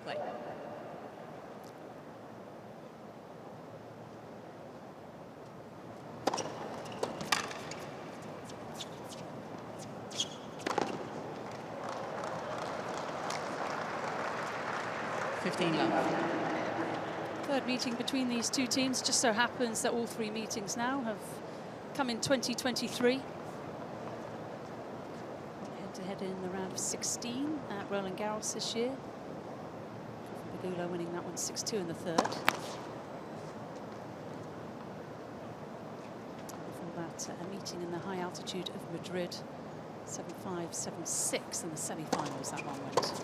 play. Third meeting between these two teams. Just so happens that all three meetings now have come in 2023. Head-to-head in the round of 16 at Roland Garros this year. Pegula winning that one 6-2 in the third. Before that, a meeting in the high altitude of Madrid, 7-5, 7-6 in the semi-finals that one went.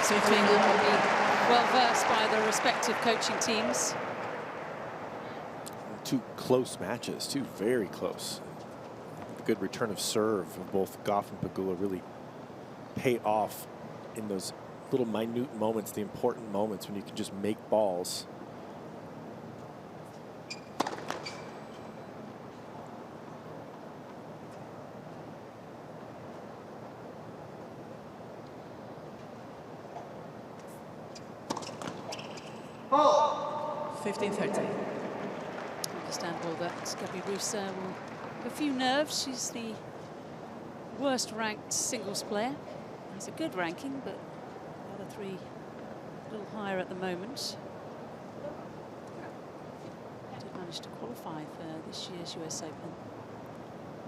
Between them will be well versed by the respective coaching teams. Two close matches, two very close. The good return of serve of both Gauff and Pegula really pay off in those little minute moments, the important moments when you can just make balls. Oh. 15-30. Understandable that Gabby Ruse will have a few nerves. She's the worst ranked singles player. Has a good ranking, but the other three a little higher at the moment. Did manage to qualify for this year's US Open.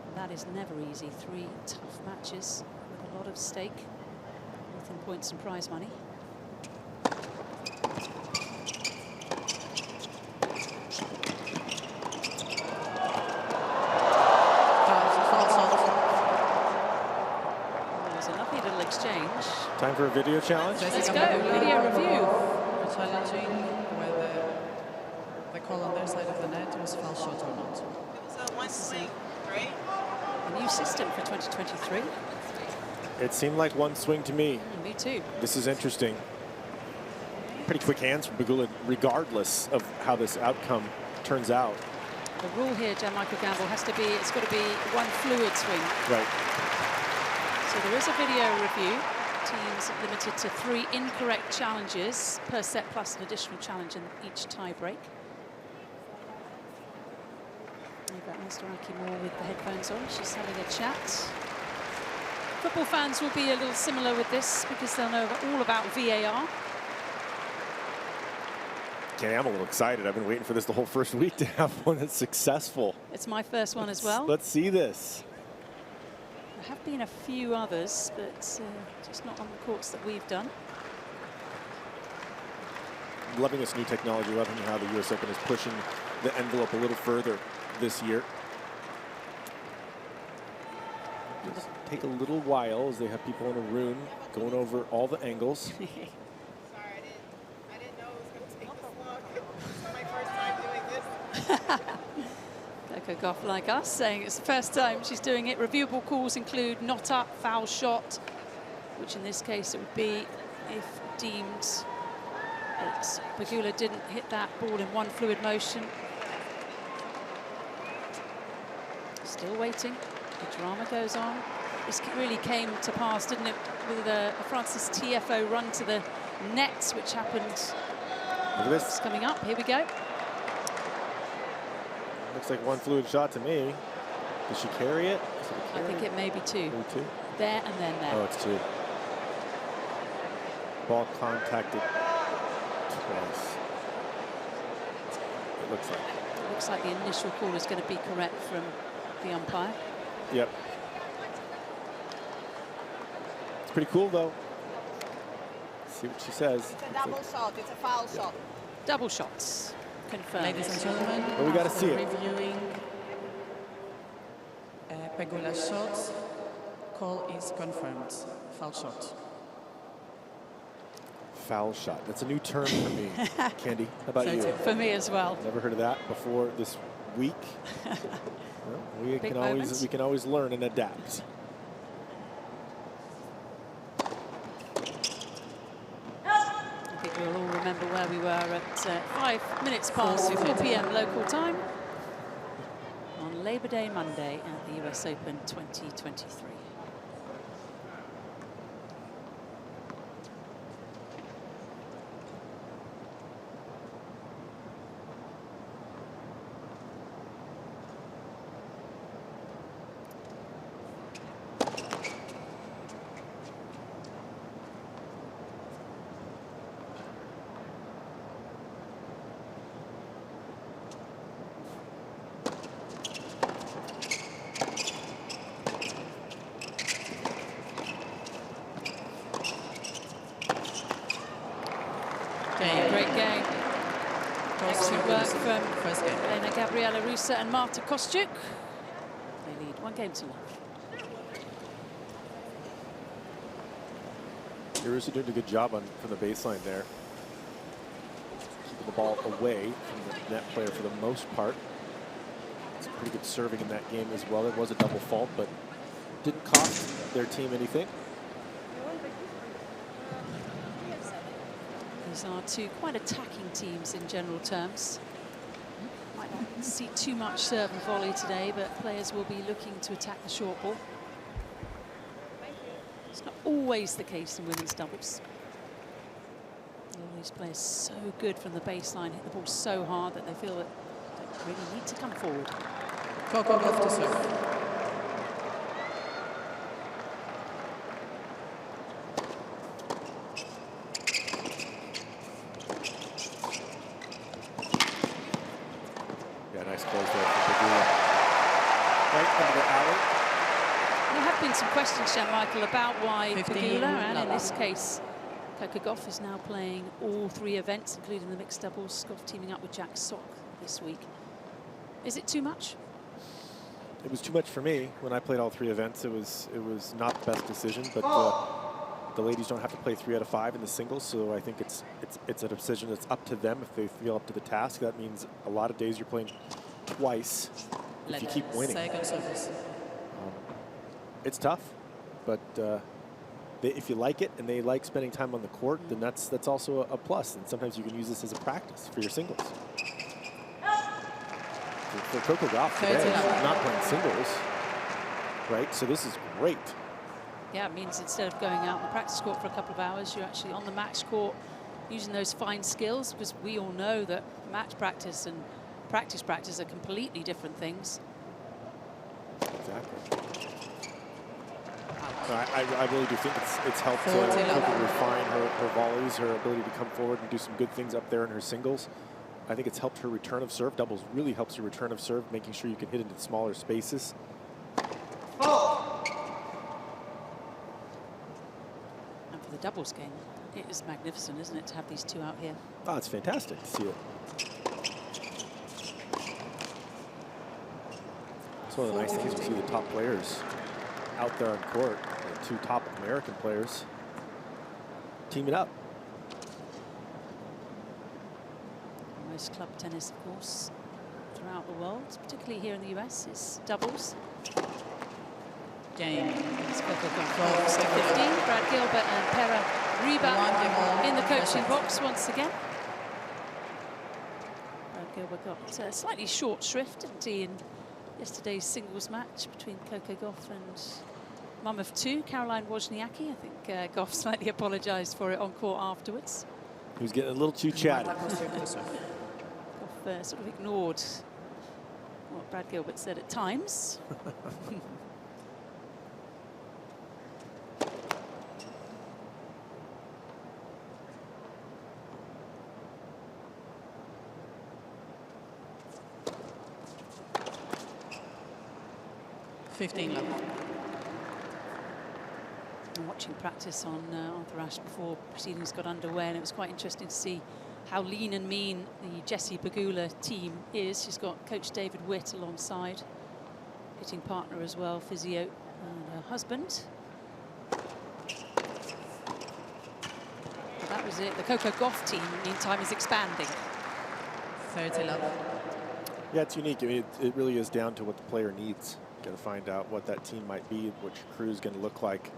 And that is never easy. 3 tough matches with a lot of stake, both in points and prize money. Time for a video challenge? Let's go, video review. Challenging whether the call on their side of the net was foul shot or not. It was one swing, right? A new system for 2023. It seemed like one swing to me. Me too. This is interesting. Pretty quick hands from Pegula, regardless of how this outcome turns out. The rule here, Jan-Michael Gamble, has to be, it's got to be one fluid swing. Right. So there is a video review. Teams limited to 3 incorrect challenges per set plus an additional challenge in each tie break. We've got Mr. Akimura with the headphones on. She's having a chat. Football fans will be a little similar with this because they'll know all about VAR. Kenny, I'm a little excited. I've been waiting for this the whole first week to have one that's successful. It's my first one as well. Let's see this. There have been a few others, but just not on the courts that we've done. Loving this new technology, loving how the US Open is pushing the envelope a little further this year. Just take a little while as they have people in a room going over all the angles. Sorry, I didn't know it was going to take this long. It's my first time doing this. Coco Gauff, like us, saying it's the first time she's doing it. Reviewable calls include not up, foul shot, which in this case it would be if deemed that Pegula didn't hit that ball in one fluid motion. Still waiting. The drama goes on. This really came to pass, didn't it, with a Francis TFO run to the nets, which happened. Look at this. It's coming up. Here we go. Looks like one fluid shot to me. Did she carry it? I think it may be 2. Maybe 2? There and then there. Oh, it's 2. Ball contacted twice. It looks like. It looks like the initial call is going to be correct from the umpire. Yep. It's pretty cool, though. Let's see what she says. It's a double shot. It's a foul shot. Double shots. Confirmed. Ladies and gentlemen, well, we got to see it. Reviewing Pegula's shots, call is confirmed. Foul shot. Foul shot. That's a new term for me. Candy, how about you? For me as well. Never heard of that before this week. Well, we can always learn and adapt. I think we'll all remember where we were at 5 minutes past 4 p.m. local time. Labor Day Monday at the US Open 2023. Great game. Excellent work from Elena-Gabriela, Ruse and Marta, Kostyuk. They lead 1-0. Ruse doing a good job from the baseline there. Keeping the ball away from the net player for the most part. It's pretty good serving in that game as well. It was a double fault, but didn't cost their team anything. These are two quite attacking teams in general terms. Might not see too much serve and volley today, but players will be looking to attack the short ball. It's not always the case in women's doubles. All these players so good from the baseline, hit the ball so hard that they feel that they don't really need to come forward. Coco Gauff to serve. Nice close there from Pegula. Right under the alley. There have been some questions, Michael, about why 15 Pegula, and in love. this case, Coco Gauff is now playing all 3 events, including the mixed doubles. Gauff teaming up with Jack Sock this week. Is it too much? It was too much for me when I played all 3 events. It was not the best decision, but the ladies don't have to play 3 out of 5 in the singles, so I think it's a decision that's up to them if they feel up to the task. That means a lot of days you're playing twice if you keep winning. Second service. It's tough, but if you like it and they like spending time on the court, then that's also a plus. And sometimes you can use this as a practice for your singles. For Coco Gauff today, she's not playing singles, right? So this is great. Yeah, it means instead of going out on the practice court for a couple of hours, you're actually on the match court using those fine skills, because we all know that match practice and practice are completely different things. Exactly. I really do think it's helped Coco refine her volleys, her ability to come forward and do some good things up there in her singles. I think it's helped her return of serve. Doubles really helps your return of serve, making sure you can hit into smaller spaces. And for the doubles game, it is magnificent, isn't it, to have these 2 out here? Oh, it's fantastic to see it. It's one of the nice things to see the top players out there on court, the 2 top American players team it up. Most club tennis, of course, throughout the world, particularly here in the US, is doubles. Game. It's Coco Gauff, 15. Brad Gilbert and Pera Riba in the coaching box once again. Brad Gilbert got a slightly short shrift, didn't he, in yesterday's singles match between Coco Gauff and mum of 2, Caroline Wozniacki. I think Gauff slightly apologised for it on court afterwards. He was getting a little too chatty. Gauff sort of ignored what Brad Gilbert said at times. I'm watching practice on Arthur Ashe before proceedings got underway, and it was quite interesting to see how lean and mean the Jessie Pegula team is. She's got Coach David Witt alongside, hitting partner as well, physio, and her husband. But that was it. The Coco Gauff team, meantime, is expanding. 30 love. Yeah, it's unique. I mean, it really is down to what the player needs. Got to find out what that team might be, what your crew is going to look like.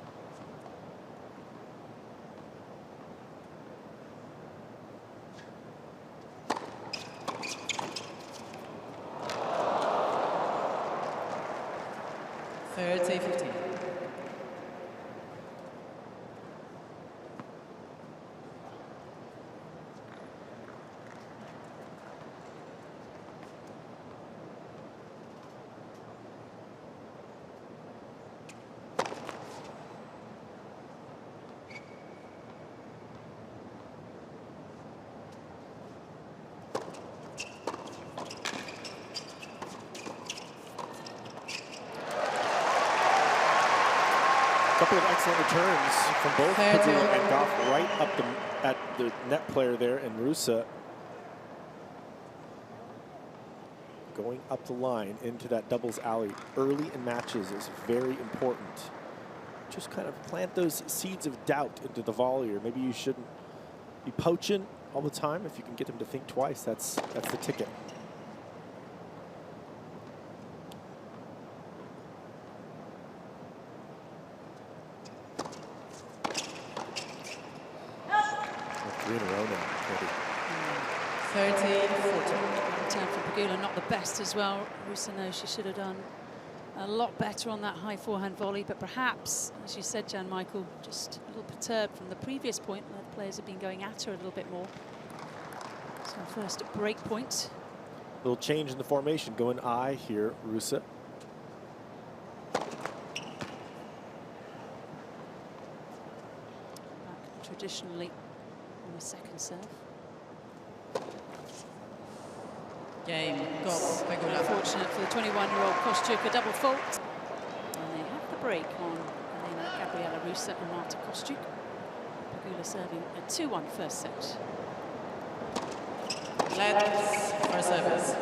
30-15. Couple of excellent returns from both Pegula and Gauff right up at the net player there, and Ruse going up the line into that doubles alley early in matches is very important. Just kind of plant those seeds of doubt into the volleyer. Maybe you shouldn't be poaching all the time. If you can get them to think twice, that's the ticket. In a row now, 30-40. Turn from Pegula, not the best as well. Ruse knows she should have done a lot better on that high forehand volley, but perhaps, as you said, Jan Michael, just a little perturbed from the previous point where the players have been going at her a little bit more. So first break point. Little change in the formation, going I here, Ruse. Back traditionally on the second serve. Game, Gauff, Pegula. Unfortunate for the 21-year-old Kostyuk, a double fault. And they have the break on Elena-Gabriela, Ruse and Marta Kostyuk. Pegula serving a 2-1 first set. Let's for service.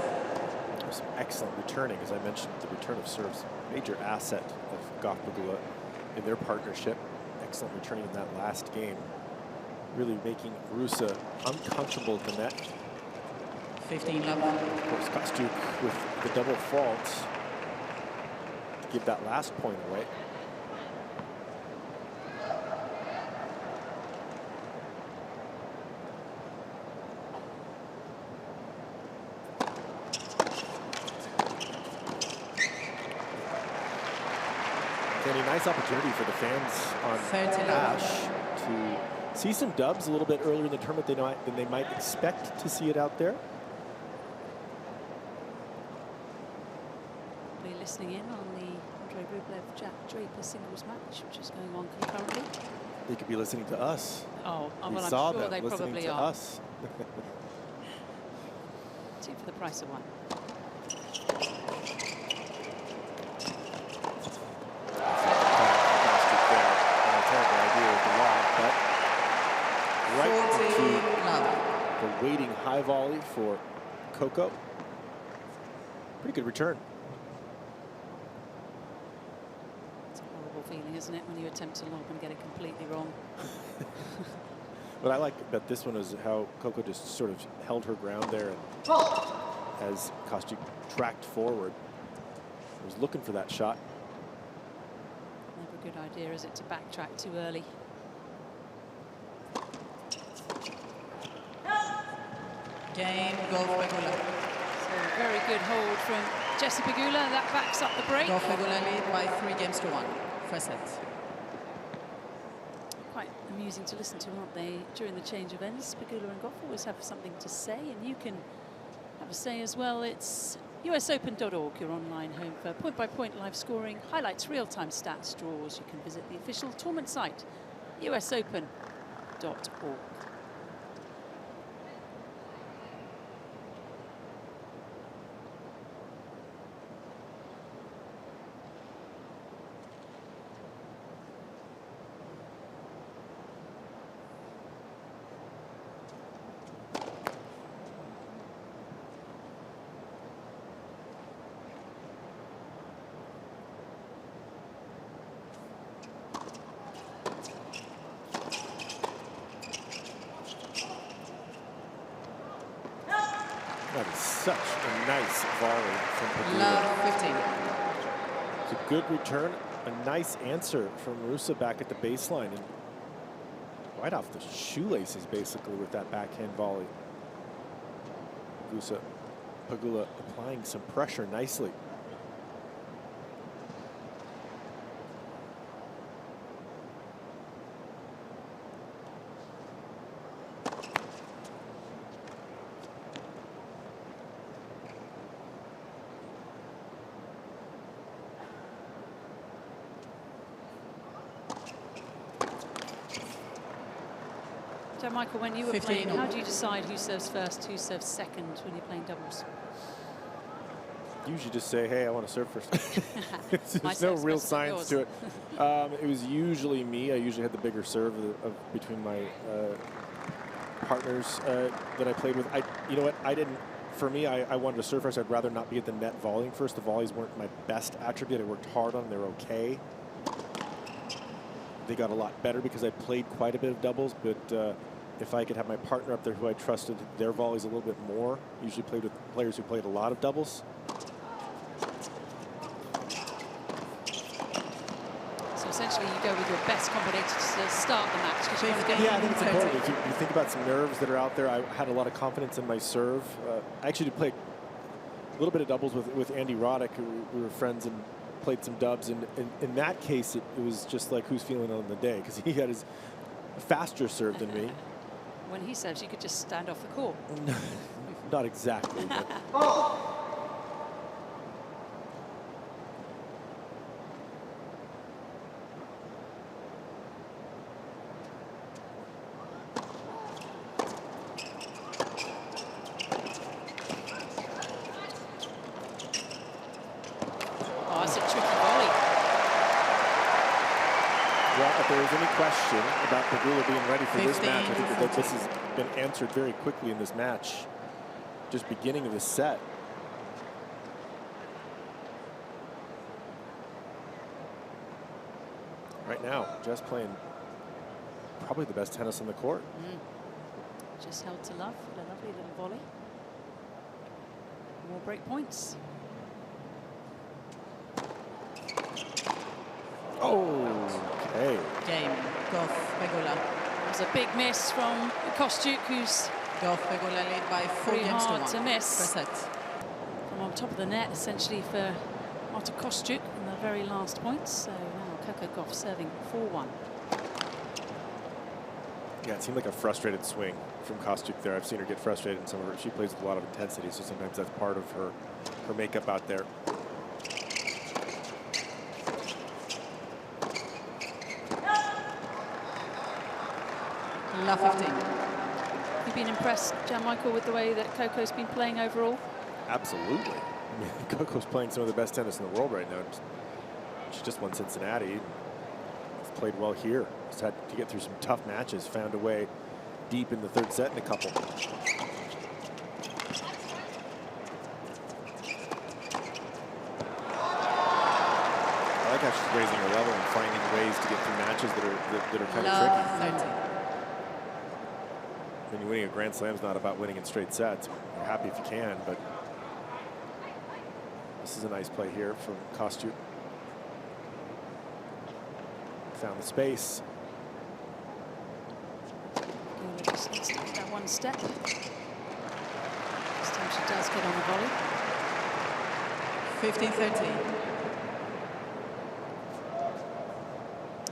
Some excellent returning, as I mentioned, the return of serves, major asset of Gauff Pegula in their partnership. Excellent returning in that last game, really making Ruse uncomfortable at the net. 15-11. Of course, Kostyuk with the double fault to give that last point away. And a nice opportunity for the fans on 30-11. Ash to see some dubs a little bit earlier in the tournament than they might expect to see it out there. We're listening in on the Andre Rublev-Jack Draper singles match, which is going on concurrently. They could be listening to us. Oh, We well, saw I'm sure them they listening probably to are. us. 2 for the price of 1. Right 40-11. the waiting high volley for Coco. Pretty good return. It's a horrible feeling, isn't it, when you attempt to lob and get it completely wrong. What I like about this one is how Coco just sort of held her ground there, and as Kostyuk tracked forward, was looking for that shot. Never a good idea, is it, to backtrack too early? Game, Gauff, Pegula. So a very good hold from Jessie Pegula. That backs up the break. Gauff, Pegula lead by 3-1. First set. Quite amusing to listen to, aren't they, during the change of ends? Pegula and Gauff always have something to say, and you can have a say as well. It's usopen.org, your online home for point-by-point live scoring, highlights, real-time stats, draws. You can visit the official tournament site, usopen.org. That is such a nice volley from Pegula. Love 15. It's a good return, a nice answer from Ruse back at the baseline, and right off the shoelaces basically with that backhand volley. Pegula applying some pressure nicely. So, Michael, when you were 15 playing, all. how do you decide who serves first, who serves second when you're playing doubles? Usually just say, hey, I want to serve first. My There's no serve's real better than science to yours. it. It was usually me. I usually had the bigger serve between my partners that I played with. You know what? For me, I wanted to serve first. I'd rather not be at the net volleying first. The volleys weren't my best attribute. I worked hard on them. They're okay. They got a lot better because I played quite a bit of doubles, but if I could have my partner up there who I trusted their volleys a little bit more, usually played with players who played a lot of doubles. So essentially you go with your best competitor to start the match because you want to get Yeah, I think it's important. If you think about some nerves that are out there, I had a lot of confidence in my serve. I actually did play a little bit of doubles with Andy Roddick, who we were friends and played some dubs. And in that case, it was just like who's feeling on the day because he had his faster serve than me. When he serves, you could just stand off the court. Not exactly. But Oh, that's a tricky volley. well, if there is any question about Pegula being ready for this 15, match, I think that this 14. has been answered very quickly in this match. Just beginning of the set. Right now, just playing probably the best tennis on the court. Just held to love with a lovely little volley. More break points. Okay. Game. Gauff, Pegula. It was a big miss from Kostyuk, who's Gauff, Pegula lead by 4 pretty games hard to to 1. miss. Per set. From on top of the net, essentially, for Marta Kostyuk in the very last points. So now Coco Gauff serving 4-1. Yeah, it seemed like a frustrated swing from Kostyuk there. I've seen her get frustrated in some of her. She plays with a lot of intensity, so sometimes that's part of her makeup out there. Love 15. You've been impressed, Jan Michael, with the way that Coco's been playing overall? Absolutely. I mean, Coco's playing some of the best tennis in the world right now. She just won Cincinnati. She's played well here. Just had to get through some tough matches. Found a way deep in the third set in a couple. I like how she's raising her level and finding ways to get through matches that are kind of tricky. Love 30. I mean, winning a Grand Slam is not about winning in straight sets. You're happy if you can, but this is a nice play here from Kostyuk. Found the space. Pegula just needs to take that one step. This time she does get on the volley. 15-30.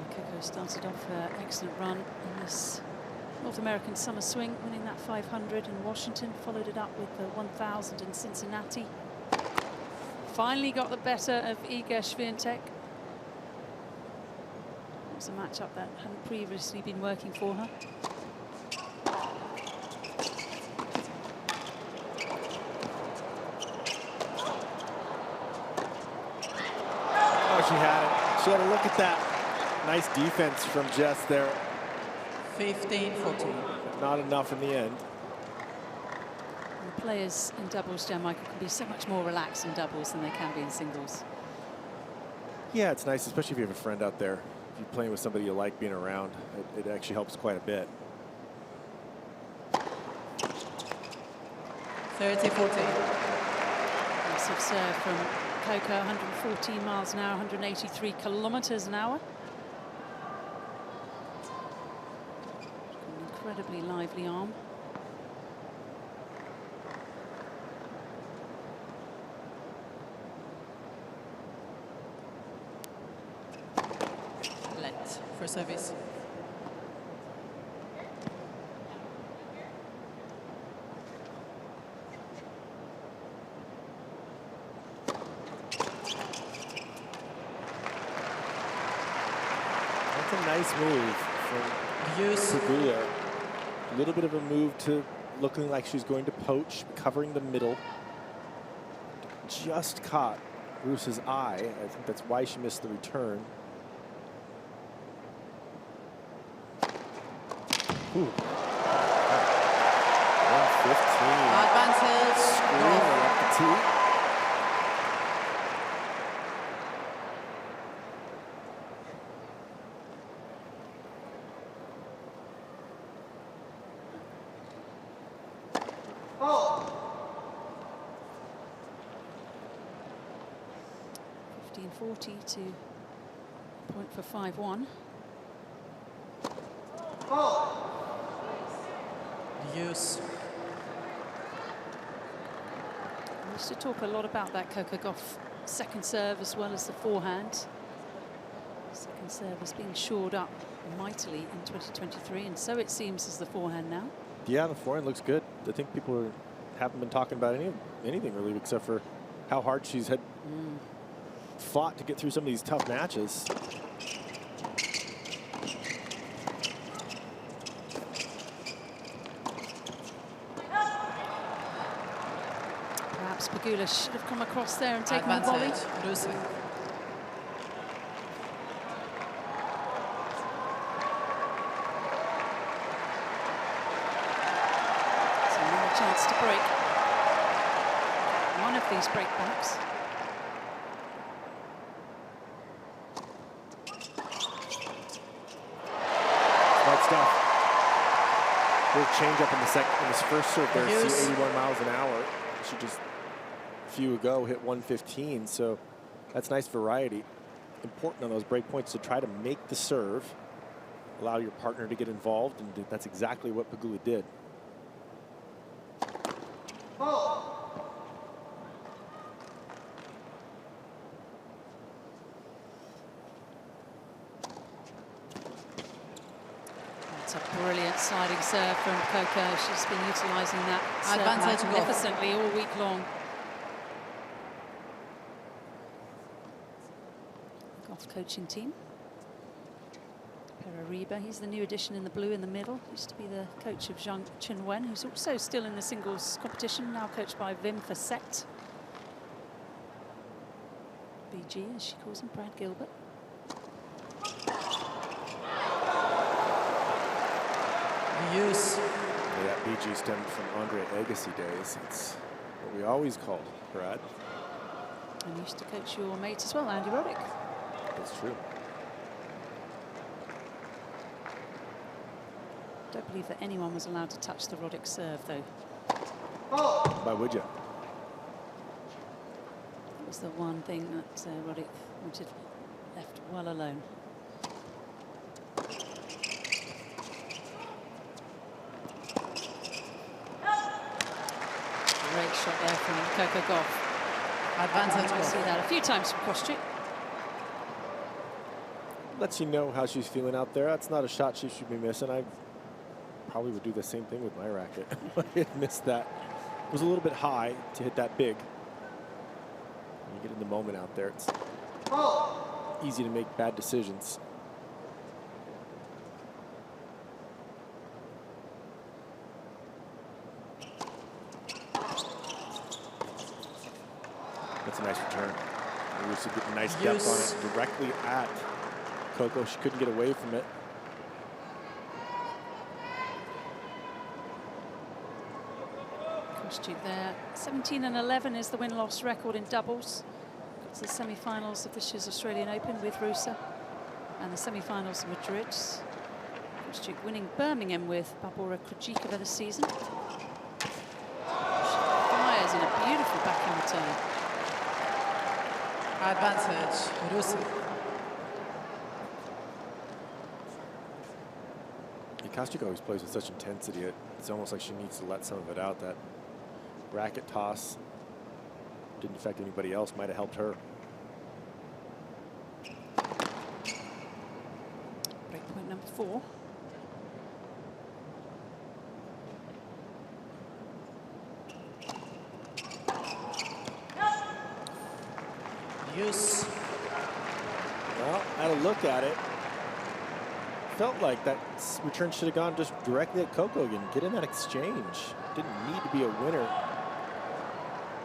Coco started off her excellent run in this North American Summer Swing, winning that 500 in Washington, followed it up with the 1000 in Cincinnati. Finally got the better of Iga Swiatek. It was a matchup that hadn't previously been working for her. Oh, she had it. She had a look at that. Nice defense from Jess there. 15-14. Not enough in the end. And players in doubles, Jan Michael, can be so much more relaxed in doubles than they can be in singles. Yeah, it's nice, especially if you have a friend out there. If you're playing with somebody you like being around, it actually helps quite a bit. 30-14. Massive serve from Coco, 114 miles an hour, 183 kilometers an hour. An incredibly lively arm. Let for service. Nice move from Pegula. A little bit of a move to looking like she's going to poach, covering the middle. Just caught Ruse's eye. I think that's why she missed the return. Ooh. 115. Advantage. Screaming up the tee. Oh. 15-40 to point for 5-1. Oh. Use. We used to talk a lot about that Coco Gauff second serve as well as the forehand. Second serve is being shored up mightily in 2023, and so it seems as the forehand now. Yeah, the forehand looks good. I think people haven't been talking about anything really, except for how hard she's had fought to get through some of these tough matches. Perhaps Pegula should have come across there and taken the volley. Ruse. Chance to break one of these breakbacks. Smart stuff. Little change up in this first serve there. See 81 miles an hour. She just a few ago hit 115, so that's nice variety. Important on those break points to try to make the serve, allow your partner to get involved, and that's exactly what Pegula did. Oh. That's a brilliant sliding serve from Coco. She's been utilising that serve Advantage magnificently all week long. Gauff coaching team. Reba, he's the new addition in the blue in the middle. Used to be the coach of Zhang Chenwen, who's also still in the singles competition, now coached by Wim Facet. BG, as she calls him, Brad Gilbert. Use. Yeah, BG stemmed from Andre Agassi days. It's what we always called Brad. And used to coach your mate as well, Andy Roddick. That's true. I don't believe that anyone was allowed to touch the Roddick serve, though. Oh. Why would you? That was the one thing that Roddick wanted left well alone. Great shot there from Coco Gauff. Advantage. I see that a few times from Kostyuk. Lets you know how she's feeling out there. That's not a shot she should be missing. I probably would do the same thing with my racket. It missed that. It was a little bit high to hit that big. When you get in the moment out there, it's easy to make bad decisions. That's a nice return. Ruse getting nice depth on it directly at Coco. She couldn't get away from it. Kostyuk there. 17-11 is the win-loss record in doubles. Got to the semi-finals of this year's Australian Open with Ruse and the semi-finals of Madrid. Kostyuk winning Birmingham with Barbora Krejcikova this season. She fires in a beautiful backhand return. Advantage. Ruse. Kostyuk always plays with such intensity. It's almost like she needs to let some of it out. That racket toss didn't affect anybody else, might have helped her. Breakpoint number 4. Use. Well, had a look at it. felt like that return should have gone just directly at Coco again. Get in that exchange. Didn't need to be a winner.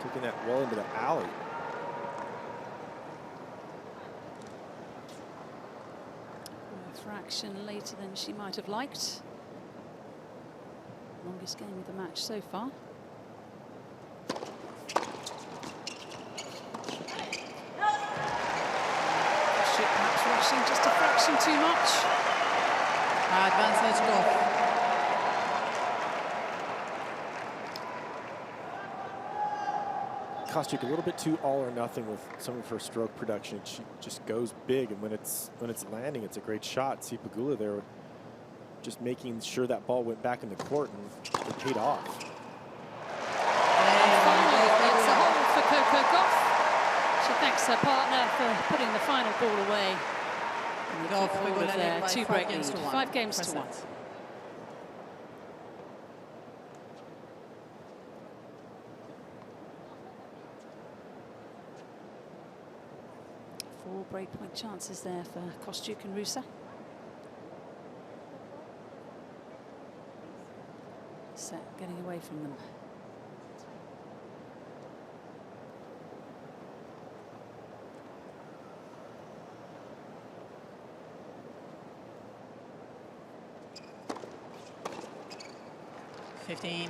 Taking that well into the alley. A fraction later than she might have liked. Longest game of the match so far. Perhaps rushing just a fraction too much. Advantage Gauff. Kostyuk a little bit too all or nothing with some of her stroke production. She just goes big, and when it's landing, it's a great shot. See Pegula there, just making sure that ball went back in the court, and it paid off. And finally, it's a hole for Coco Gauff. She thanks her partner for putting the final ball away. And they keep hold of their two-break lead. 5 games to 1. Four breakpoint chances there for Kostyuk and Ruse. Set getting away from them.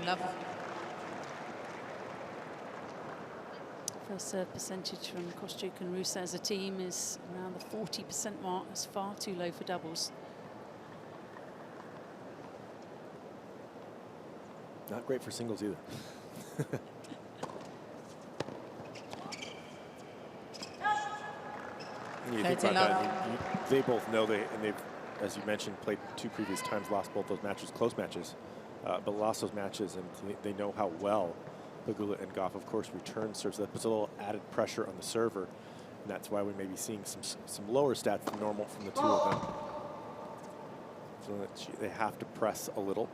Love. First serve percentage from Kostyuk and Ruse as a team is around the 40% mark. It's far too low for doubles. Not great for singles either. You think about that, they both know and they've, as you mentioned, played 2 previous times, lost both those matches, close matches, but lost those matches, and they know how well Pegula and Gauff, of course, return serves. So that puts a little added pressure on the server, and that's why we may be seeing some lower stats than normal from the 2 of them. So that they have to press a little.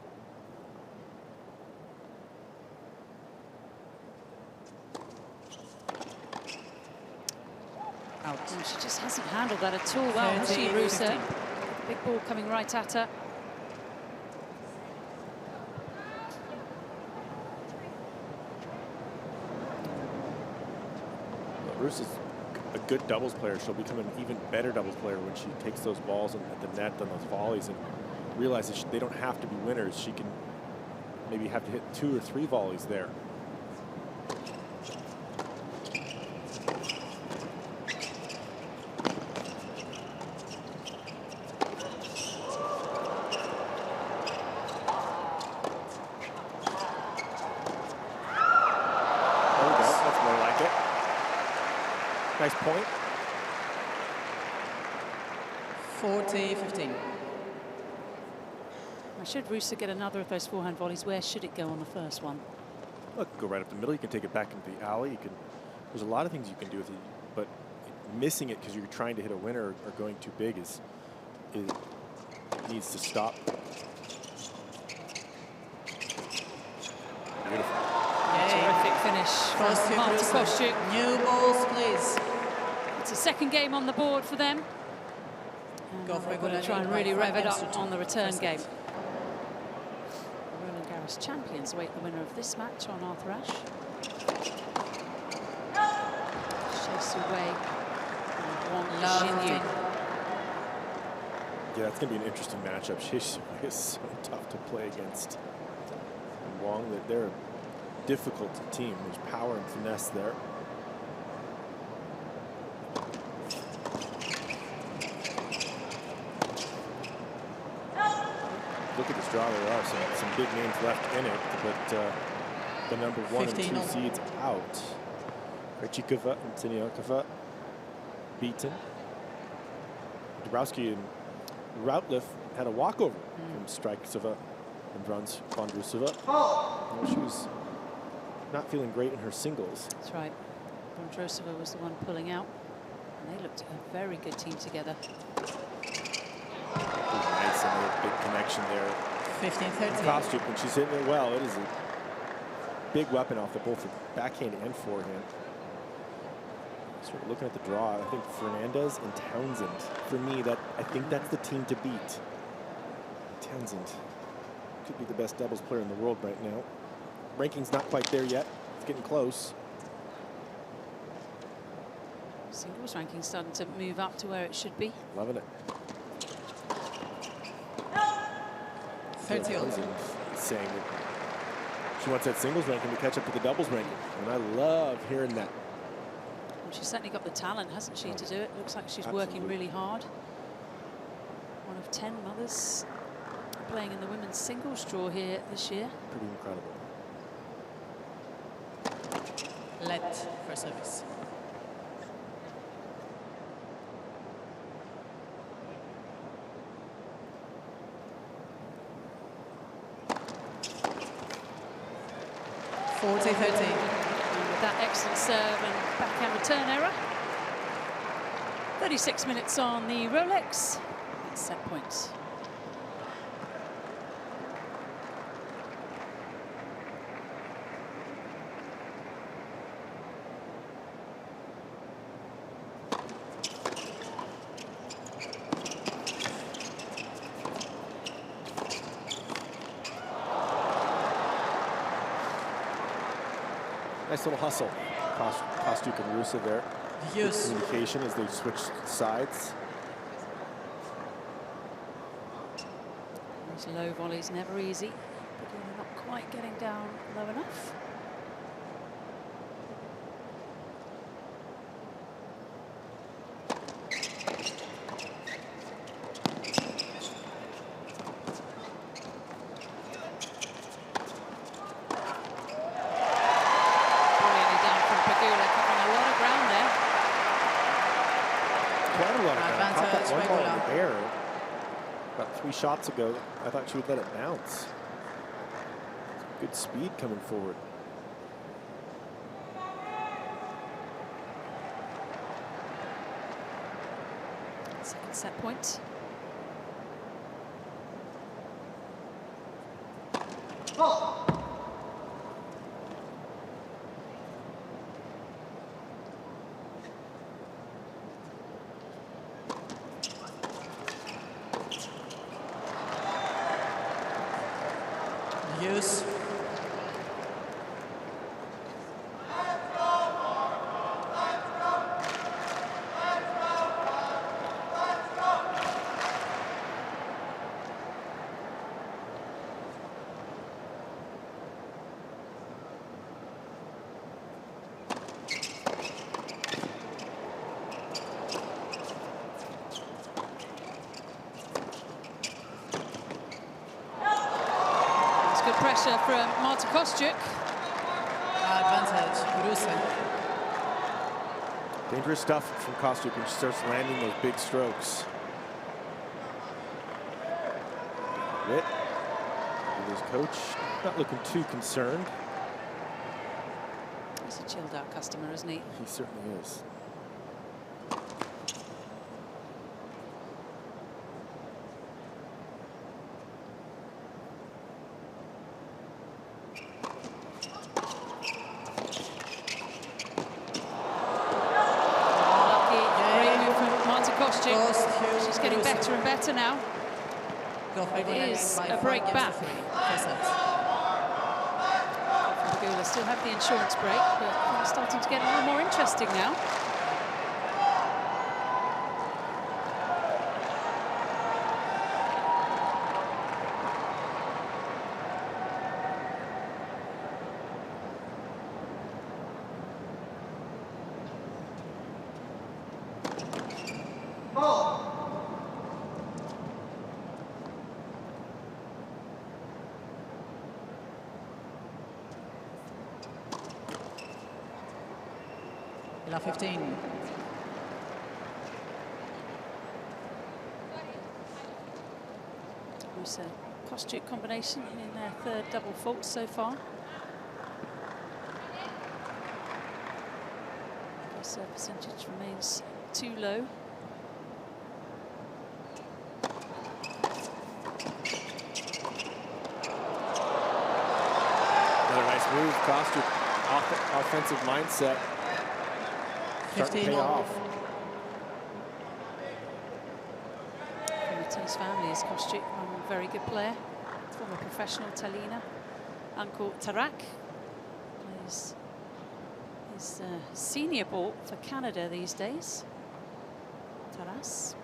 Out. And she just hasn't handled that at all well, has she, Ruse? Big ball coming right at her. Ruse is a good doubles player. She'll become an even better doubles player when she takes those balls at the net on those volleys and realizes they don't have to be winners. She can maybe have to hit 2 or 3 volleys there. Nice point. 40-15. Should Ruse get another of those forehand volleys, where should it go on the first one? Look, go right up the middle. You can take it back into the alley. You can. There's a lot of things you can do with it, but missing it because you're trying to hit a winner or going too big is needs to stop. Beautiful. Terrific finish from Marta Kostyuk. New balls, please. It's a second game on the board for them. Go for They're going to try and really rev it up on the return game. Roland Garros champions await the winner of this match on Arthur Ashe. Chase away. Yeah, it's going to be an interesting matchup. Chase is so tough to play against. And Wong, they're a difficult team. There's power and finesse there. Look at this draw. There are some big names left in it, but the number 1 and 2 seeds out. Krejcikova and Siniakova beaten. Dabrowski and Routliffe had a walkover from Strykova and Vondrousova. She was not feeling great in her singles. That's right. Vondrousova was the one pulling out. And they looked a very good team together. Nice, another big connection there. 15-13. Kostyuk, when she's hitting it well, it is a big weapon off the both the backhand and forehand. Sort of looking at the draw, I think Fernandez and Townsend, for me, I think that's the team to beat. Townsend could be the best doubles player in the world right now. Ranking's not quite there yet. It's getting close. Singles ranking starting to move up to where it should be. Loving it. 30 all. Saying that she wants that singles ranking to catch up to the doubles ranking. And I love hearing that. Well, she's certainly got the talent, hasn't she, to do it? Looks like she's working Absolutely. really hard. One of 10 mothers playing in the women's singles draw here this year. Pretty incredible. Let for service. And with that excellent serve and backhand return error. 36 minutes on the Rolex. It's set points. Nice little hustle. Kostyuk and Ruse there. Yes. Good communication as they switch sides. These low volleys never easy. Pegula not quite getting down low enough. About 3 shots ago, I thought she would let it bounce. Good speed coming forward. Second set point. Ruse. Pressure from Marta Kostyuk. Advantage, Ruse. Dangerous stuff from Kostyuk when she starts landing those big strokes. Lit. His coach not looking too concerned. He's a chilled out customer, isn't he? He certainly is. She's getting better and better now. It is a break back. Pegula still have the insurance break, but things starting to get a little more interesting now. La 15. Ruse Kostyuk combination in their third double fault so far. Their serve percentage remains too low. Another nice move, Kostyuk. Offensive mindset. 15 pay off. Return his family is Kostyuk, a very good player, former professional Talina. Uncle Tarak plays his senior ball for Canada these days. Taras.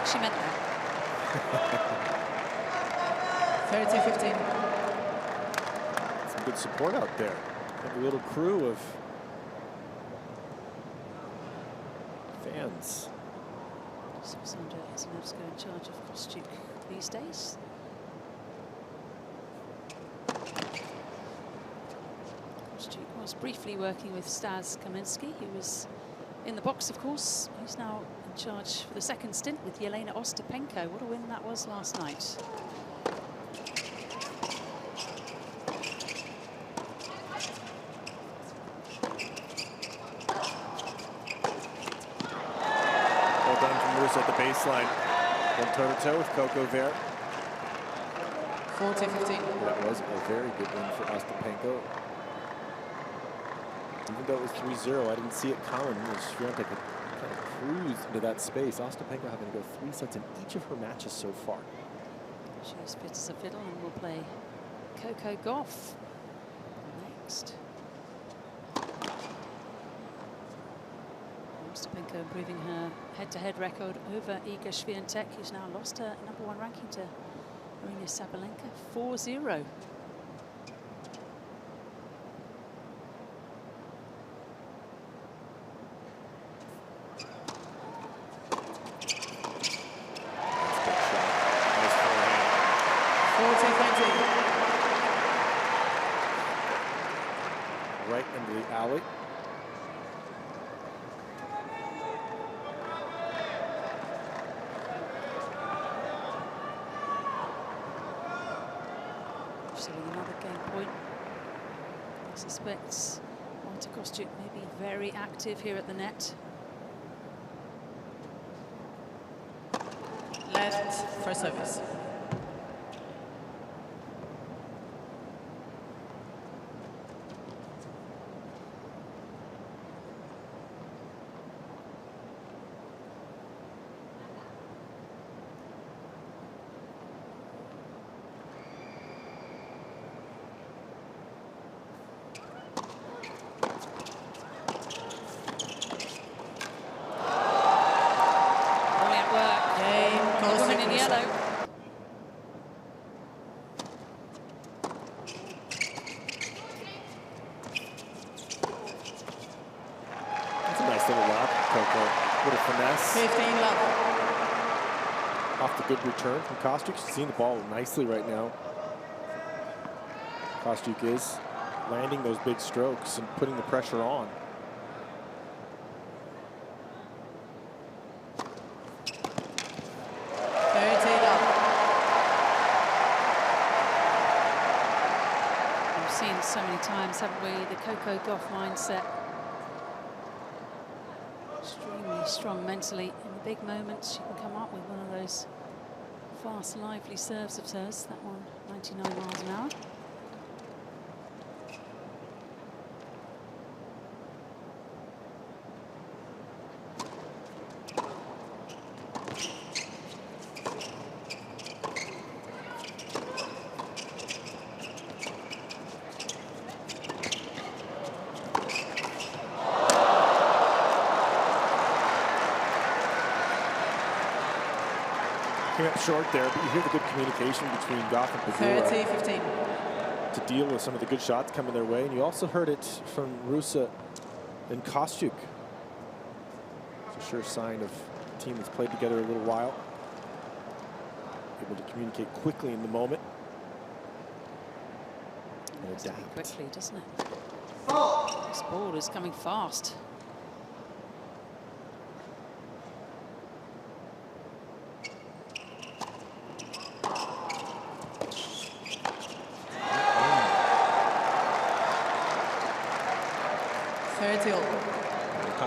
She meant that. 30-15. Some good support out there. Have a little crew of fans. Alexander Isnevska in charge of Kostyuk these days. Kostyuk was briefly working with Stas Kaminsky, who was in the box, of course. He's now in charge for the second stint with Elena Ostapenko. What a win that was last night. Well done from Ruse at the baseline. Went toe-to-toe with Coco there. 40-15. That was a very good win for Ostapenko. Even though it was 3-0, I didn't see it coming. Swiatek had kind of cruised into that space. Ostapenko having to go 3 sets in each of her matches so far. She's fit as a fiddle and will play Coco Gauff next. Ostapenko improving her head-to-head record over Iga Swiatek, who's now lost her #1 ranking to Arina Sabalenka, 4-0. Right into the alley. So with another game point, I suspect Marta Kostyuk may be very active here at the net. Left for service. Off the good return from Kostyuk. She's seeing the ball nicely right now. Kostyuk is landing those big strokes and putting the pressure on. We've seen so many times, haven't we, the Coco Gauff mindset. Extremely strong mentally. In the big moments, she can come up with one of those fast, lively serves of hers. That one, 99 miles an hour. Came up short there, but you hear the good communication between Gauff and Pegula 30-15. to deal with some of the good shots coming their way. And you also heard it from Ruse and Kostyuk. It's a sure sign of a team that's played together a little while. Able to communicate quickly in the moment. And adapt quickly, doesn't it? This ball is coming fast. We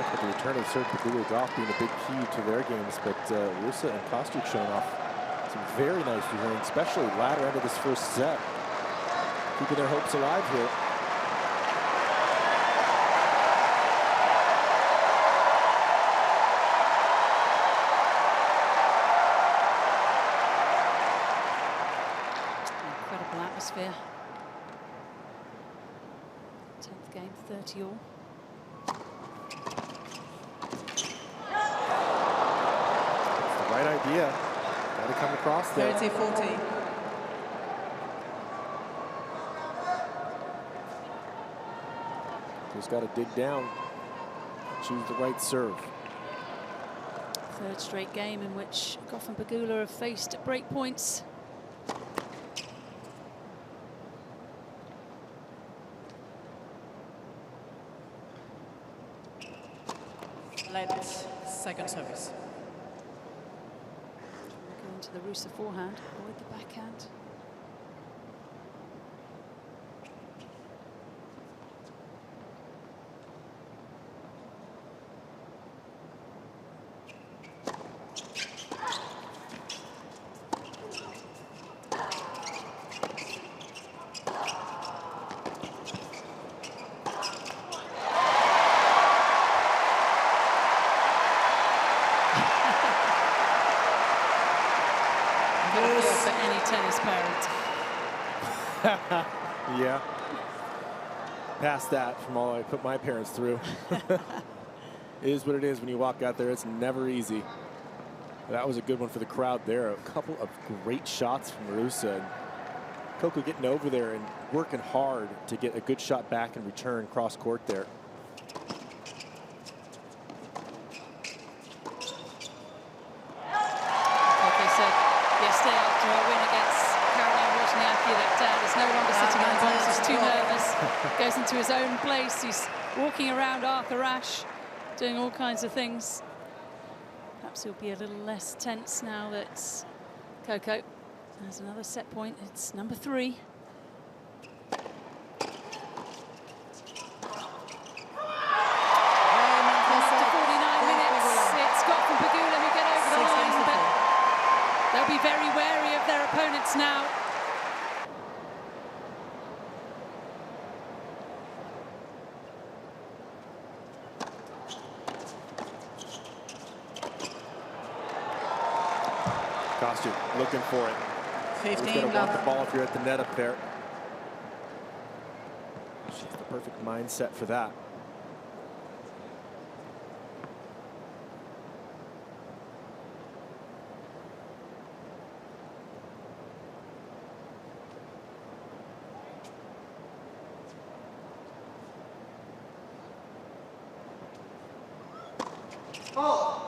talked about the return of Pegula Gauff being a big key to their games, but Ruse and Kostyuk showing off some very nice returns, especially latter end of this first set. Keeping their hopes alive here. Incredible atmosphere. 10th game, 30 all. It's the right idea. Got to come across there. 30-40. Just got to dig down, choose the right serve. Third straight game in which Gauff and Pegula have faced break points. Late second service. Going to the Ruse forehand, avoid the backhand. For any tennis parent. Yeah. Past that from all I put my parents through. It is what it is when you walk out there. It's never easy. That was a good one for the crowd there. A couple of great shots from Ruse. And Coco getting over there and working hard to get a good shot back and return cross court there. No longer sitting in the box, he's too nervous, goes into his own place, he's walking around Arthur Ashe, doing all kinds of things. Perhaps he'll be a little less tense now that Coco has another set point. It's number 3. After 49 minutes, it's Gauff and Pegula who get over the line, but they'll be very wary of their opponents now. Kostyuk looking for it. 15 He's going to want love. the ball if you're at the net up there. She's the perfect mindset for that. Oh.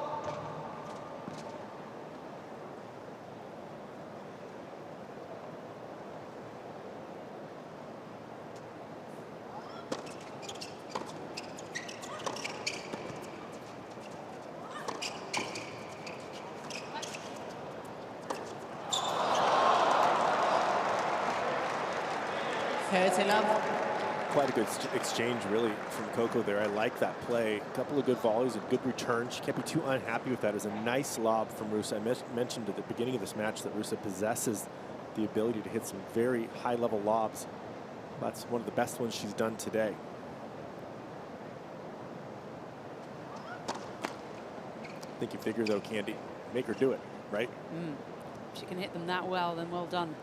Quite a good exchange, really, from Coco there. I like that play. A couple of good volleys, a good return. She can't be too unhappy with that. It's a nice lob from Ruse. I mentioned at the beginning of this match that Ruse possesses the ability to hit some very high-level lobs. That's one of the best ones she's done today. I think you figure, though, Candy, make her do it, right? If she can hit them that well, then well done.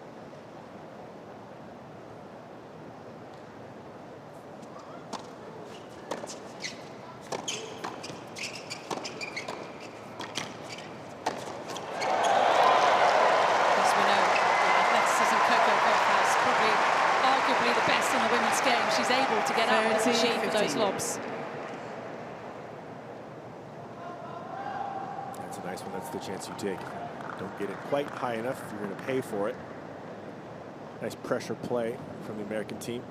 She's able to get up, isn't she, for those lobs. That's a nice one. That's the chance you take. Don't get it quite high enough if you're going to pay for it. Nice pressure play from the American team.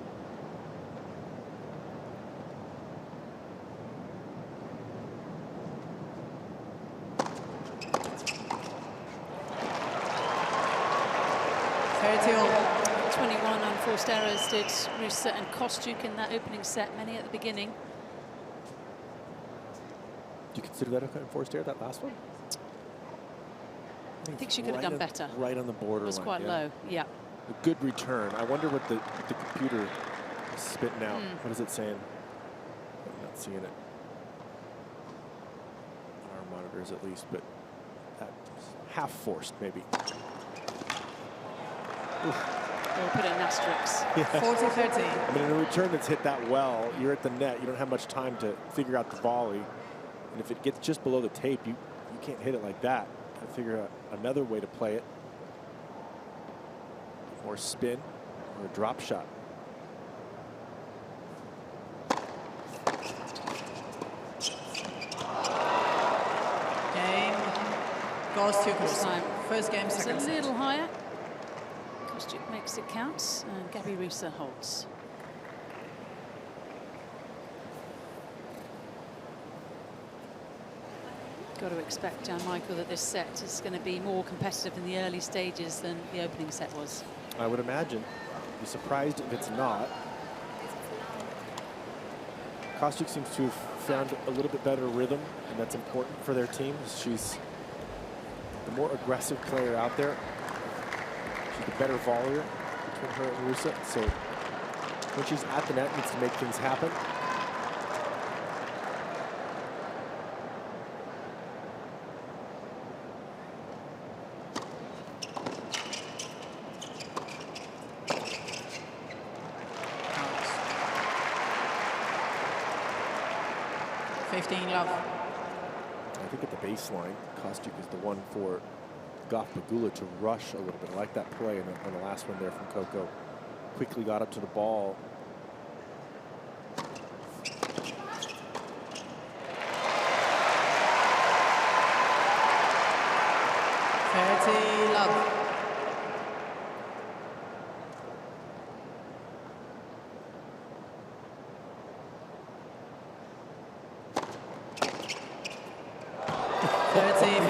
Unforced errors did Ruse and Kostyuk in that opening set, many at the beginning. Do you consider that a enforced error, that last one? I think she could have done better. Right on the border. It was quite low, yeah. A good return. I wonder what the computer is spitting out. What is it saying? I'm not seeing it. On our monitors at least, but that half forced maybe. We'll put an asterisk. Yeah. 40-30. I mean, in a return that's hit that well, you're at the net. You don't have much time to figure out the volley. And if it gets just below the tape, you can't hit it like that. You gotta figure out another way to play it. More spin or a drop shot. Game goes to Kostyuk. First game, It's second a set. little higher. Kostyuk makes it count, and Gabby Ruse holds. Got to expect, Michael, that this set is going to be more competitive in the early stages than the opening set was. I would imagine. Be surprised if it's not. Kostyuk seems to have found a little bit better rhythm, and that's important for their team. She's the more aggressive player out there. She's the better volleyer between her and Ruse. So when she's at the net, needs to make things happen. Love. I think at the baseline, Kostyuk is the one for Gauff Pegula to rush a little bit. I like that play on the last one there from Coco. Quickly got up to the ball. Love.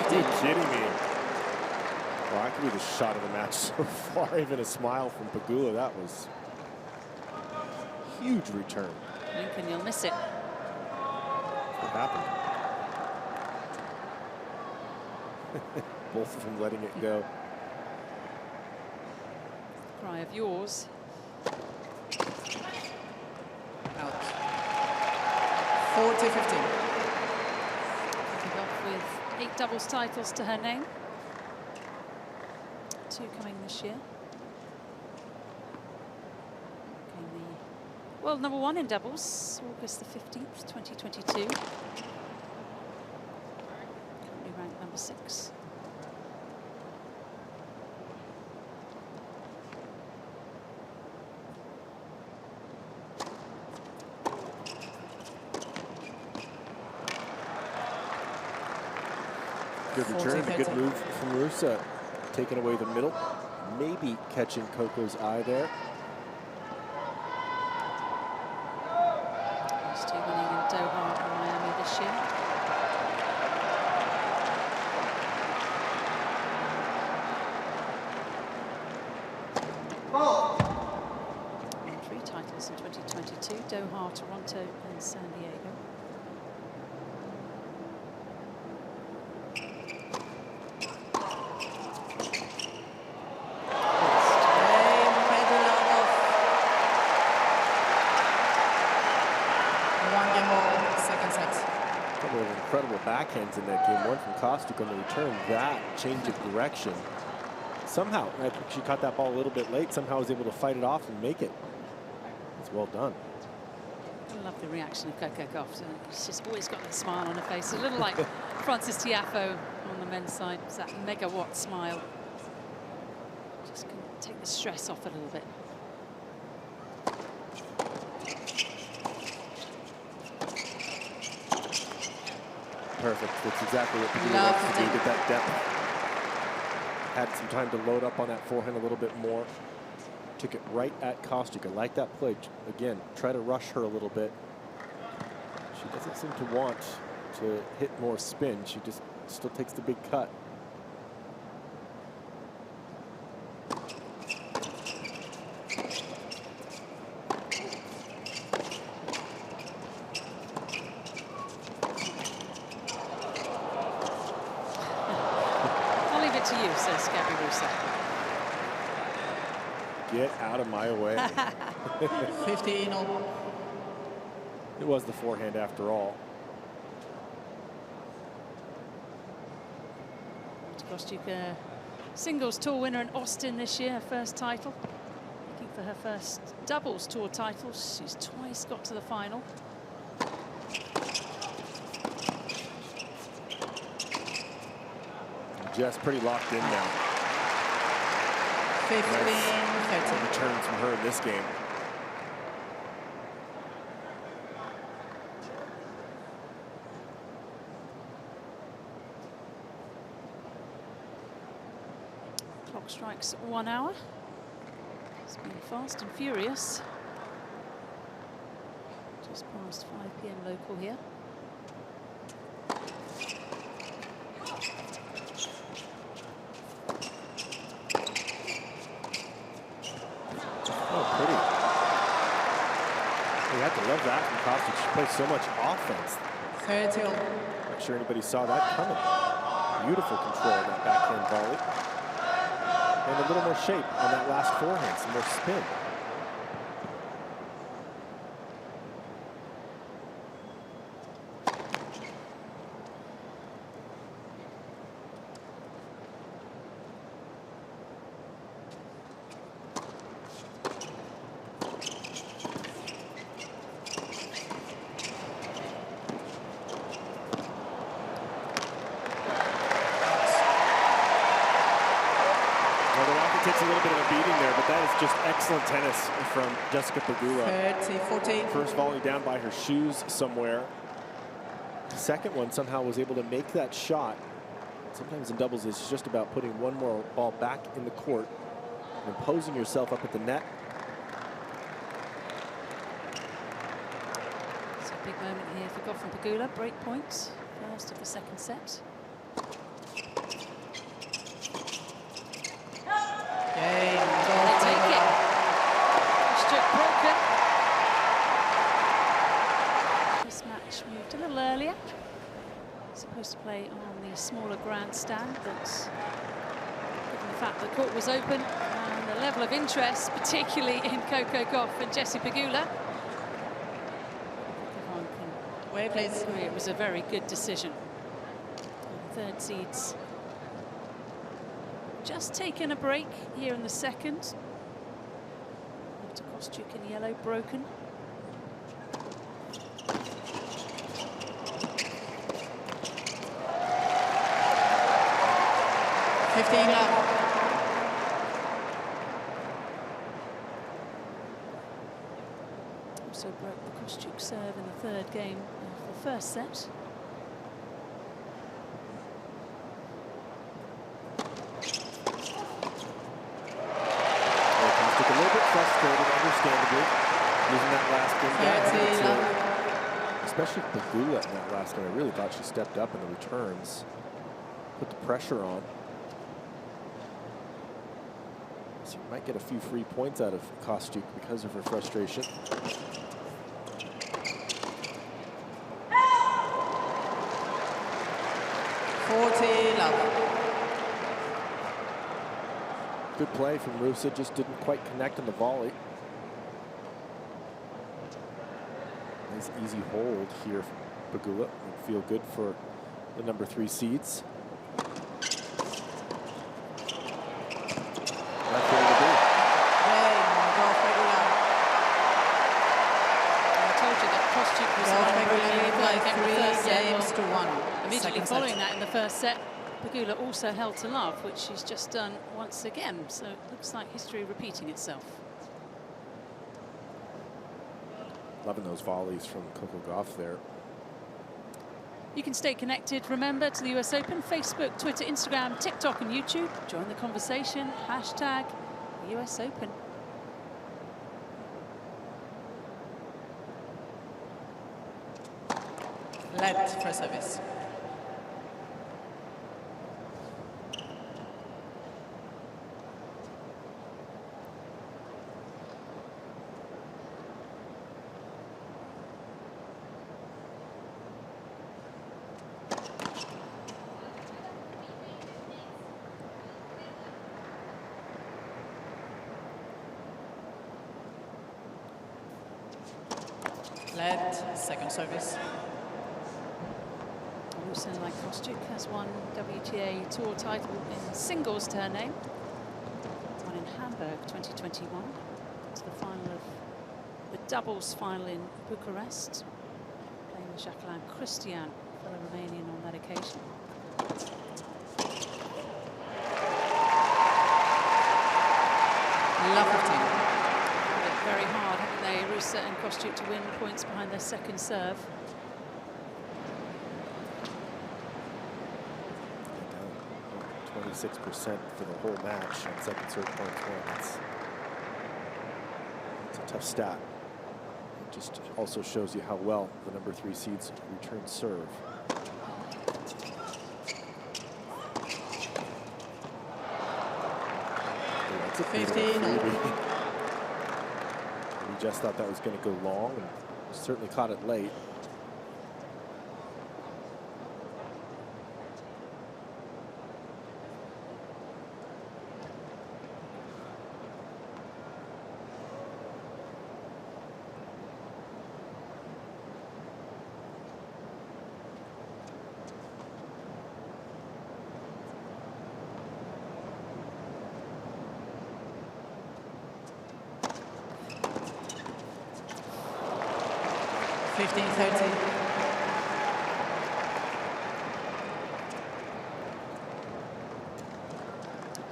Are you kidding me? Well, that could be the shot of the match so far. Even a smile from Pegula. That was a huge return. Lincoln, you'll miss it. What happened? Both of them letting it go. Cry of yours. Out. 40-15. Off with 8 doubles titles to her name. 2 coming this year. Came the world #1 in doubles, August the 15th, 2022. Currently ranked number 6. Good return, a good move from Ruse, taking away the middle, maybe catching Coco's eye there. Those 2 winning in Doha and Miami this year. Won 3 titles in 2022, Doha, Toronto and San Diego. Incredible backhands in that game. One from Kostyuk on the return. That change of direction. Somehow, I think she caught that ball a little bit late. Somehow was able to fight it off and make it. It's well done. I love the reaction of Coco Gauff. She's just always got that smile on her face. A little like Francis Tiafoe on the men's side. It's that megawatt smile. Just can take the stress off a little bit. Perfect. That's exactly what Pegula wants to do, get that depth. Had some time to load up on that forehand a little bit more. Took it right at Kostyuk. I like that play. Again, try to rush her a little bit. She doesn't seem to want to hit more spin. She just still takes the big cut. To you. Skeppy Ruse. Get out of my way. 15 all. It was the forehand after all. Kostyuk, singles tour winner in Austin this year, her first title. Looking for her first doubles tour title. She's twice got to the final. Just pretty locked in now. 15, Nice 30. returns from her in this game. Clock strikes 1 hour. It's been fast and furious. Just past 5 p.m. local here. Oh, pretty. You have to love that from Kostyuk. She plays so much offense. 30 all. Not sure anybody saw that coming. Beautiful control on that backhand volley. And a little more shape on that last forehand, some more spin. Takes a little bit of a beating there, but that is just excellent tennis from Jessica Pegula. 30-14. First volley down by her shoes somewhere. The second one somehow was able to make that shot. Sometimes in doubles it's just about putting one more ball back in the court and imposing yourself up at the net. It's a big moment here for Gauff and Pegula. Break points, first of the second set. Yay. They take it. Kostyuk broken. This match moved a little earlier. Supposed to play on the smaller grandstand, but given the fact the court was open and the level of interest, particularly in Coco Gauff and Jessie Pegula, everyone can Way, please. agree it was a very good decision. Third seeds just taken a break here in the second. After Kostyuk in yellow broken. Also broke the Kostyuk serve in the third game of the first set. A little bit frustrated, understandably, losing that last game. Especially Pegula in that last game. I really thought she stepped up in the returns, put the pressure on. So you might get a few free points out of Kostyuk because of her frustration. Good play from Ruse, just didn't quite connect on the volley. Nice easy hold here from Pegula. Feel good for the number 3 seeds. That's what it'll be. I told you that Kostyuk was Pegula 3 games to 1. Immediately following that in the first set, Pegula also held to love, which she's just done once again. So it looks like history repeating itself. Loving those volleys from Coco Gauff there. You can stay connected, remember, to the US Open, Facebook, Twitter, Instagram, TikTok and YouTube. Join the conversation, hashtag US Open. Led for service. Led, second service. Also, like Kostyuk, has won WTA Tour title in singles to her name. Won in Hamburg 2021. To the final of the doubles final in Bucharest. Playing with Jacqueline Christian, fellow Romanian on that occasion. Love 15. Very hard, haven't they, Ruse and Kostyuk, to win points behind their second serve. 26% for the whole match on second serve points won. It's a tough stat. It just also shows you how well the number 3 seeds return serve. That's a 15. We just thought that was going to go long, and certainly caught it late.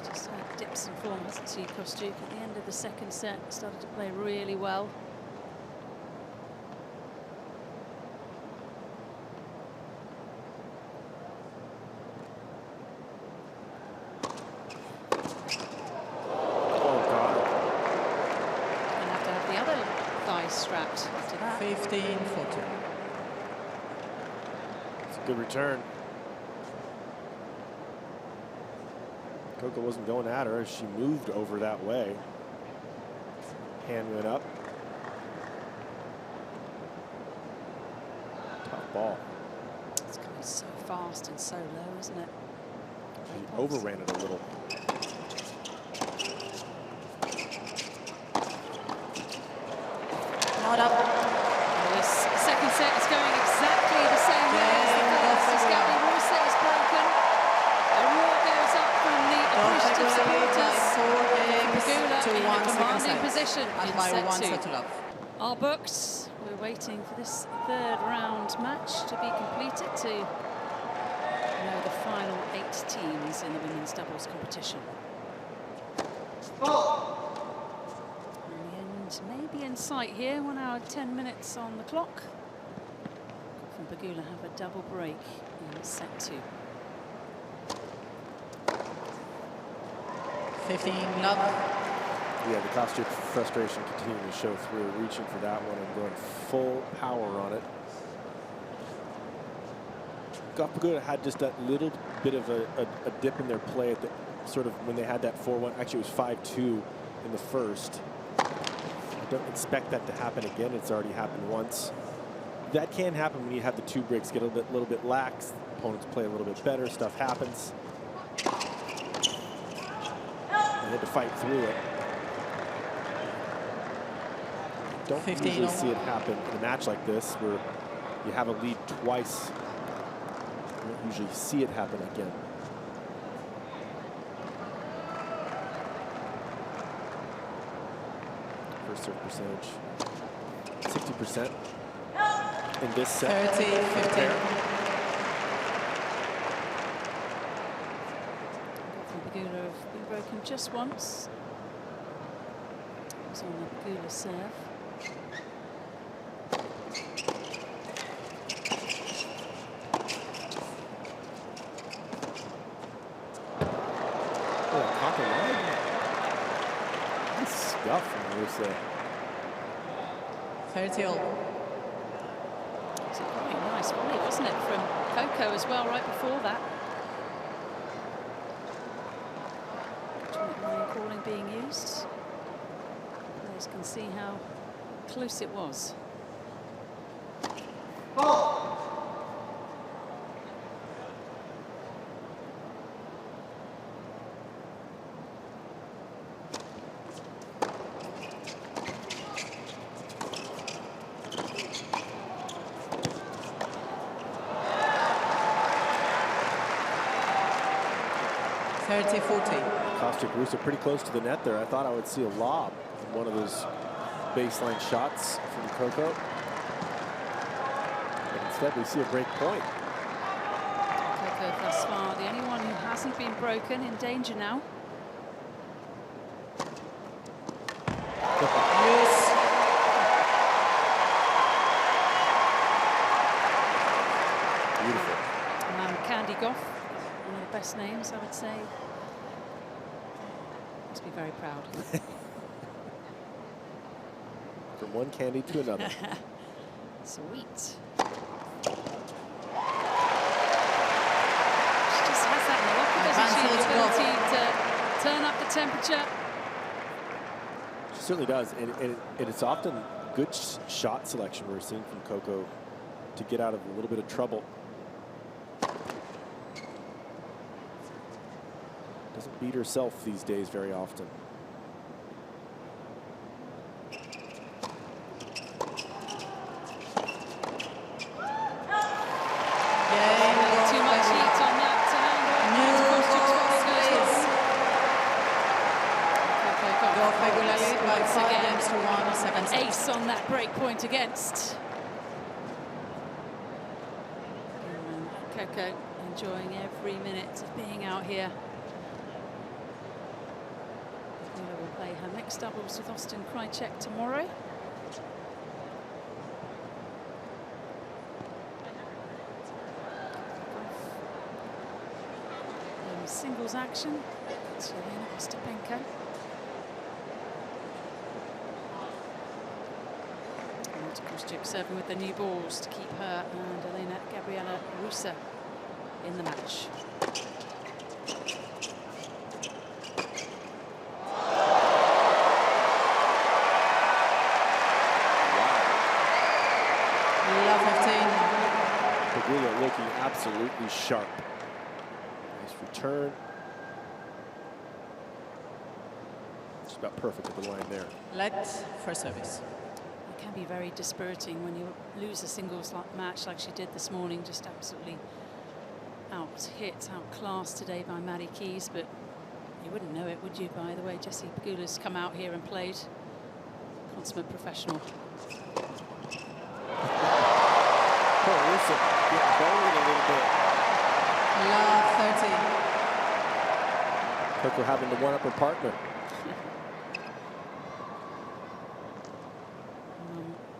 Just had dips in form, hasn't she, Kostyuk? At the end of the second set, started to play really well. Strapped after that. 15-40. It's a good return. Coco wasn't going at her as she moved over that way. Hand went up. Tough ball. It's going so fast and so low, isn't it? She overran it a little. Not up. Well, this second set is going exactly the same way as the first. As Gabby Ruse is broken. A roar goes up from the appreciative supporters. Pegula in a commanding position in set 2. Our books, we're waiting for this third round match to be completed to know the final 8 teams in the women's doubles competition. Maybe in sight here, 1 hour 10 minutes on the clock. Gauff and Pegula have a double break in set 2. 15 love. Yeah, the Kostyuk frustration continuing to show through, reaching for that one and going full power on it. Gauff Pegula had just that little bit of a dip in their play at the sort of when they had that 4-1. Actually, it was 5-2 in the first. I don't expect that to happen again. It's already happened once. That can happen when you have the 2 breaks get a little bit lax. Opponents play a little bit better. Stuff happens. They had to fight through it. Don't usually see it happen in a match like this where you have a lead twice. You don't usually see it happen again. First serve percentage, 60% in this set. 30-15. Pegula have been broken just once. It was on the Pegula serve. Oh, caught the line. Nice stuff from Ruse. 30 all. It's a very nice volley, wasn't it, from Coco as well, right before that. Calling being used. Players can see how close it was. 30-40. Kostyuk, Ruse pretty close to the net there. I thought I would see a lob from one of those baseline shots from Coco. But instead, we see a break point. Coco thus far, the only one who hasn't been broken, in danger now. Ruse. Beautiful. Candy Gauff, one of the best names, I would say. Must be very proud. From one candy to another. Sweet. She just has that in the locker, doesn't she? The ability to turn up the temperature. She certainly does, and it's often good shot selection we're seeing from Coco to get out of a little bit of trouble. Doesn't beat herself these days very often. Too much heat on that to handle. Pegula lead by 5 games to 1 second. An ace on that break point against. Coco enjoying every minute of being out here. Pegula will play her mixed doubles with Austin Krajicek tomorrow. Singles action. It's Elena-Gabriela. Marta Kostyuk serving with the new balls to keep her and Elena-Gabriela Ruse in the match. Love 15. Pegula looking absolutely sharp. Nice return. Just about perfect at the line there. Let for service. It can be very dispiriting when you lose a singles match like she did this morning, just absolutely out-hit, outclassed today by Maddie Keys, but you wouldn't know it, would you, by the way Jessie Pegula's come out here and played. Consummate professional. Poor Ruse getting buried a little bit. Love 30. Coco having to one-up her partner.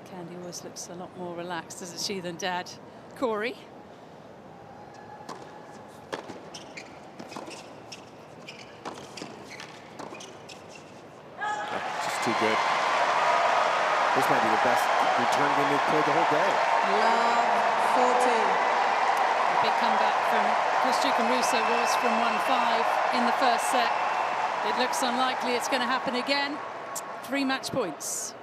Candy always looks a lot more relaxed, doesn't she, than Dad Corey. Just too good. This might be the best return game they've played the whole day. Love 40. A big comeback from Kostyuk and Ruse was from 1-5 in the first set. It looks unlikely it's going to happen again. 3 match points.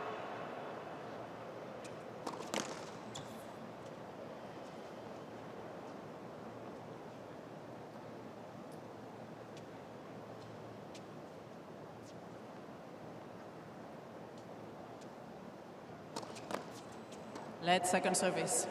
Let second service.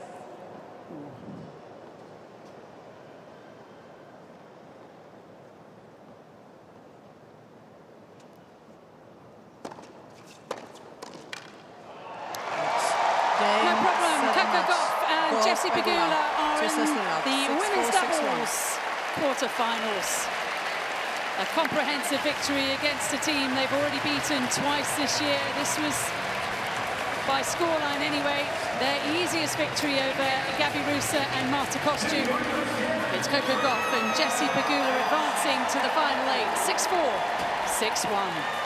No problem. Coco Gauff and Jessie Pegula are in the women's doubles quarterfinals. A comprehensive victory against a team they've already beaten twice this year. This was, by scoreline anyway, their easiest victory over Gabi Ruse and Marta Kostyuk. It's Coco Gauff and Jessie Pegula advancing to the final 8, 6-4, 6-1.